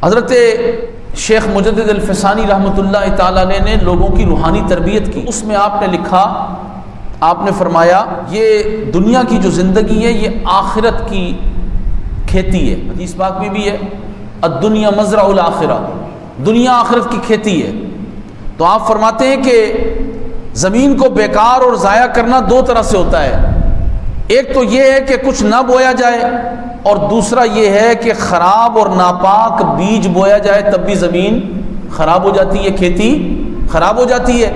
حضرت شیخ مجدد الفسانی رحمۃ اللہ تعالی علیہ نے لوگوں کی روحانی تربیت کی، اس میں آپ نے لکھا، آپ نے فرمایا یہ دنیا کی جو زندگی ہے یہ آخرت کی کھیتی ہے۔ حدیث پاک میں بھی ہے الدنیا مزرع الآخرہ، دنیا آخرت کی کھیتی ہے۔ تو آپ فرماتے ہیں کہ زمین کو بیکار اور ضائع کرنا دو طرح سے ہوتا ہے، ایک تو یہ ہے کہ کچھ نہ بویا جائے، اور دوسرا یہ ہے کہ خراب اور ناپاک بیج بویا جائے تب بھی زمین خراب ہو جاتی ہے، کھیتی خراب ہو جاتی ہے۔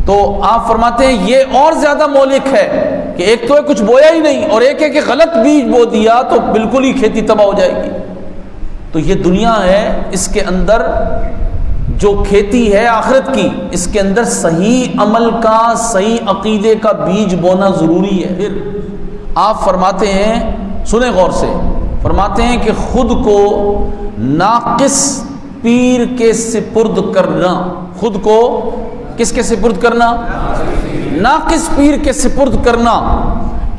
تو آپ فرماتے ہیں یہ اور زیادہ مہلک ہے کہ ایک تو ہے کچھ بویا ہی نہیں، اور ایک ہے کہ غلط بیج بو دیا تو بالکل ہی کھیتی تباہ ہو جائے گی۔ تو یہ دنیا ہے، اس کے اندر جو کھیتی ہے آخرت کی، اس کے اندر صحیح عمل کا، صحیح عقیدے کا بیج بونا ضروری ہے۔ پھر آپ فرماتے ہیں، سنیں غور سے، فرماتے ہیں کہ خود کو ناقص پیر کے سپرد کرنا، خود کو کس کے سپرد کرنا؟ ناقص پیر کے سپرد کرنا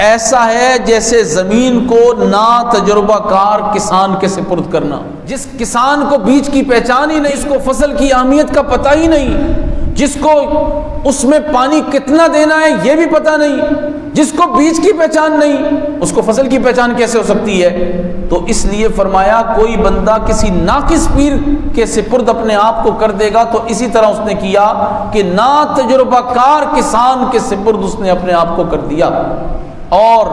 ایسا ہے جیسے زمین کو نا تجربہ کار کسان کے سپرد کرنا۔ جس کسان کو بیج کی پہچان ہی نہیں، جس کو فصل کی اہمیت کا پتہ ہی نہیں، جس کو اس میں پانی کتنا دینا ہے یہ بھی پتہ نہیں، جس کو بیج کی پہچان نہیں، اس کو فصل کی پہچان کیسے ہو سکتی ہے؟ تو اس لیے فرمایا کوئی بندہ کسی ناقص پیر کے سپرد اپنے آپ کو کر دے گا تو اسی طرح اس نے کیا کہ نا تجربہ کار کسان کے سپرد اس نے اپنے آپ کو کر دیا۔ اور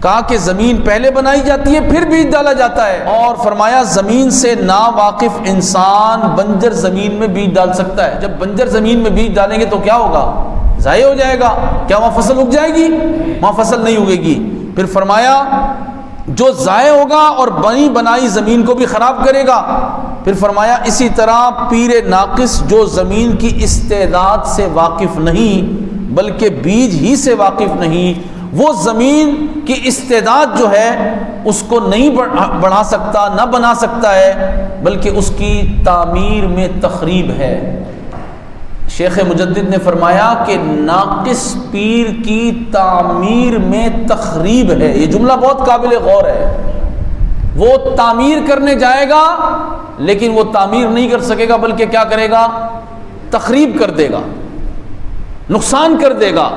کہا کہ زمین پہلے بنائی جاتی ہے پھر بیج ڈالا جاتا ہے، اور فرمایا زمین سے نا واقف انسان بنجر زمین میں بیج ڈال سکتا ہے۔ جب بنجر زمین میں بیج ڈالیں گے تو کیا ہوگا؟ ضائع ہو جائے گا۔ کیا وہاں فصل اگ جائے گی؟ وہاں فصل نہیں اگے گی۔ پھر فرمایا جو ضائع ہوگا اور بنی بنائی زمین کو بھی خراب کرے گا۔ پھر فرمایا اسی طرح پیر ناقص جو زمین کی استعداد سے واقف نہیں بلکہ بیج ہی سے واقف نہیں، وہ زمین کی استعداد جو ہے اس کو نہیں بڑھا سکتا، نہ بنا سکتا ہے، بلکہ اس کی تعمیر میں تخریب ہے۔ شیخ مجدد نے فرمایا کہ ناقص پیر کی تعمیر میں تخریب ہے۔ یہ جملہ بہت قابل غور ہے۔ وہ تعمیر کرنے جائے گا لیکن وہ تعمیر نہیں کر سکے گا، بلکہ کیا کرے گا؟ تخریب کر دے گا، نقصان کر دے گا۔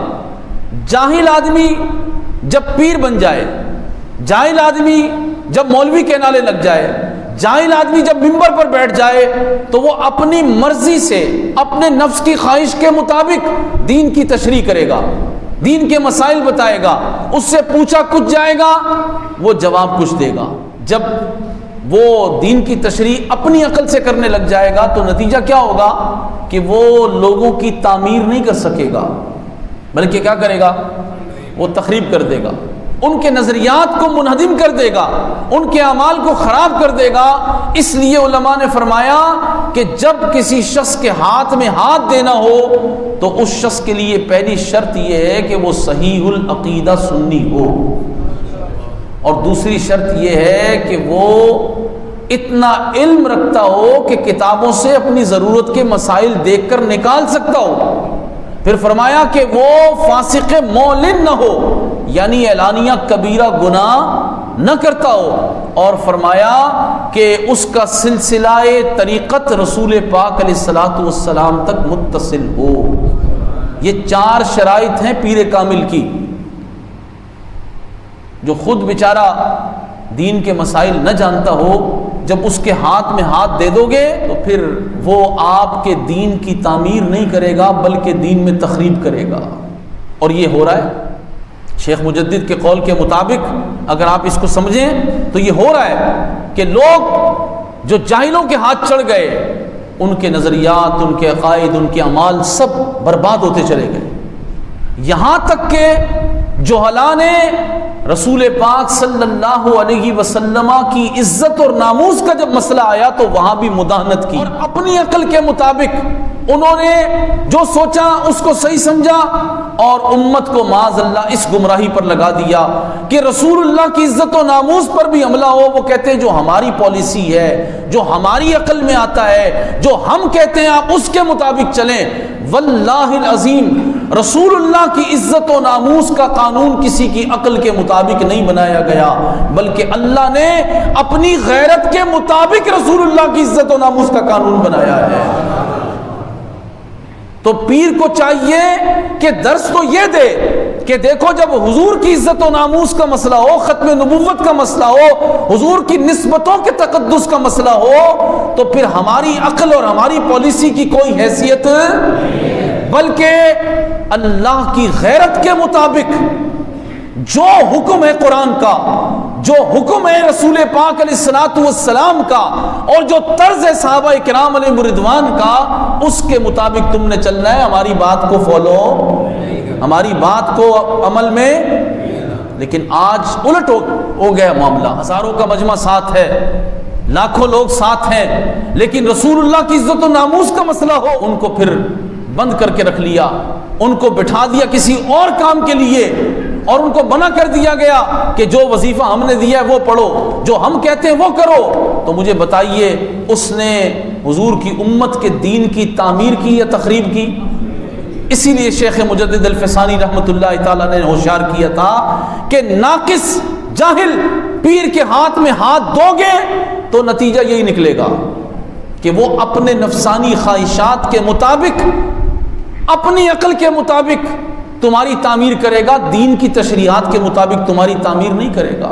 جاہل آدمی جب پیر بن جائے، جاہل آدمی جب مولوی کے نالے لگ جائے، جاہل آدمی جب منبر پر بیٹھ جائے تو وہ اپنی مرضی سے اپنے نفس کی خواہش کے مطابق دین کی تشریح کرے گا، دین کے مسائل بتائے گا، اس سے پوچھا کچھ جائے گا وہ جواب کچھ دے گا۔ جب وہ دین کی تشریح اپنی عقل سے کرنے لگ جائے گا تو نتیجہ کیا ہوگا کہ وہ لوگوں کی تعمیر نہیں کر سکے گا، بلکہ کیا کرے گا؟ وہ تخریب کر دے گا، ان کے نظریات کو منہدم کر دے گا، ان کے اعمال کو خراب کر دے گا۔ اس لیے علماء نے فرمایا کہ جب کسی شخص کے ہاتھ میں ہاتھ دینا ہو تو اس شخص کے لیے پہلی شرط یہ ہے کہ وہ صحیح العقیدہ سنی ہو، اور دوسری شرط یہ ہے کہ وہ اتنا علم رکھتا ہو کہ کتابوں سے اپنی ضرورت کے مسائل دیکھ کر نکال سکتا ہو۔ پھر فرمایا کہ وہ فاسق معلن نہ ہو، یعنی اعلانیہ کبیرہ گناہ نہ کرتا ہو، اور فرمایا کہ اس کا سلسلہ طریقت رسول پاک علیہ الصلوۃ والسلام تک متصل ہو۔ یہ چار شرائط ہیں پیر کامل کی۔ جو خود بیچارہ دین کے مسائل نہ جانتا ہو، جب اس کے ہاتھ میں ہاتھ دے دو گے تو پھر وہ آپ کے دین کی تعمیر نہیں کرے گا بلکہ دین میں تخریب کرے گا، اور یہ ہو رہا ہے۔ شیخ مجدد کے قول کے مطابق اگر آپ اس کو سمجھیں تو یہ ہو رہا ہے کہ لوگ جو جاہلوں کے ہاتھ چڑھ گئے، ان کے نظریات، ان کے عقائد، ان کے اعمال سب برباد ہوتے چلے گئے، یہاں تک کہ جہلاء نے رسول پاک صلی اللہ علیہ وسلم کی عزت اور ناموس کا جب مسئلہ آیا تو وہاں بھی مداہنت کی، اور اپنی عقل کے مطابق انہوں نے جو سوچا اس کو صحیح سمجھا اور امت کو معاذ اللہ اس گمراہی پر لگا دیا کہ رسول اللہ کی عزت و ناموس پر بھی حملہ ہو۔ وہ کہتے ہیں جو ہماری پالیسی ہے، جو ہماری عقل میں آتا ہے، جو ہم کہتے ہیں آپ اس کے مطابق چلیں۔ واللہ العظیم رسول اللہ کی عزت و ناموس کا قانون کسی کی عقل کے مطابق نہیں بنایا گیا، بلکہ اللہ نے اپنی غیرت کے مطابق رسول اللہ کی عزت و ناموس کا قانون بنایا ہے۔ تو پیر کو چاہیے کہ درس تو یہ دے کہ دیکھو جب حضور کی عزت و ناموس کا مسئلہ ہو، ختم نبوت کا مسئلہ ہو، حضور کی نسبتوں کے تقدس کا مسئلہ ہو، تو پھر ہماری عقل اور ہماری پالیسی کی کوئی حیثیت، بلکہ اللہ کی غیرت کے مطابق جو حکم ہے قرآن کا، جو حکم ہے رسول پاک علیہ الصلوۃ والسلام کا، اور جو طرز ہے صحابہ کرام علیہ رضوان کا، اس کے مطابق تم نے چلنا ہے، ہماری بات کو فالو، ہماری بات کو عمل میں۔ لیکن آج الٹ ہو گیا معاملہ، ہزاروں کا مجمع ساتھ ہے، لاکھوں لوگ ساتھ ہیں، لیکن رسول اللہ کی عزت و ناموس کا مسئلہ ہو، ان کو پھر بند کر کے رکھ لیا، ان کو بٹھا دیا کسی اور کام کے لیے، اور ان کو منع کر دیا گیا کہ جو وظیفہ ہم نے دیا ہے وہ پڑھو، جو ہم کہتے ہیں وہ کرو۔ تو مجھے بتائیے اس نے حضور کی امت کے دین کی تعمیر کی یا تخریب کی؟ اسی لیے شیخ مجدد الفسانی رحمۃ اللہ تعالیٰ نے ہوشیار کیا تھا کہ ناقص جاہل پیر کے ہاتھ میں ہاتھ دو گے تو نتیجہ یہی نکلے گا کہ وہ اپنے نفسانی خواہشات کے مطابق، اپنی عقل کے مطابق تمہاری تعمیر کرے گا، دین کی تشریحات کے مطابق تمہاری تعمیر نہیں کرے گا۔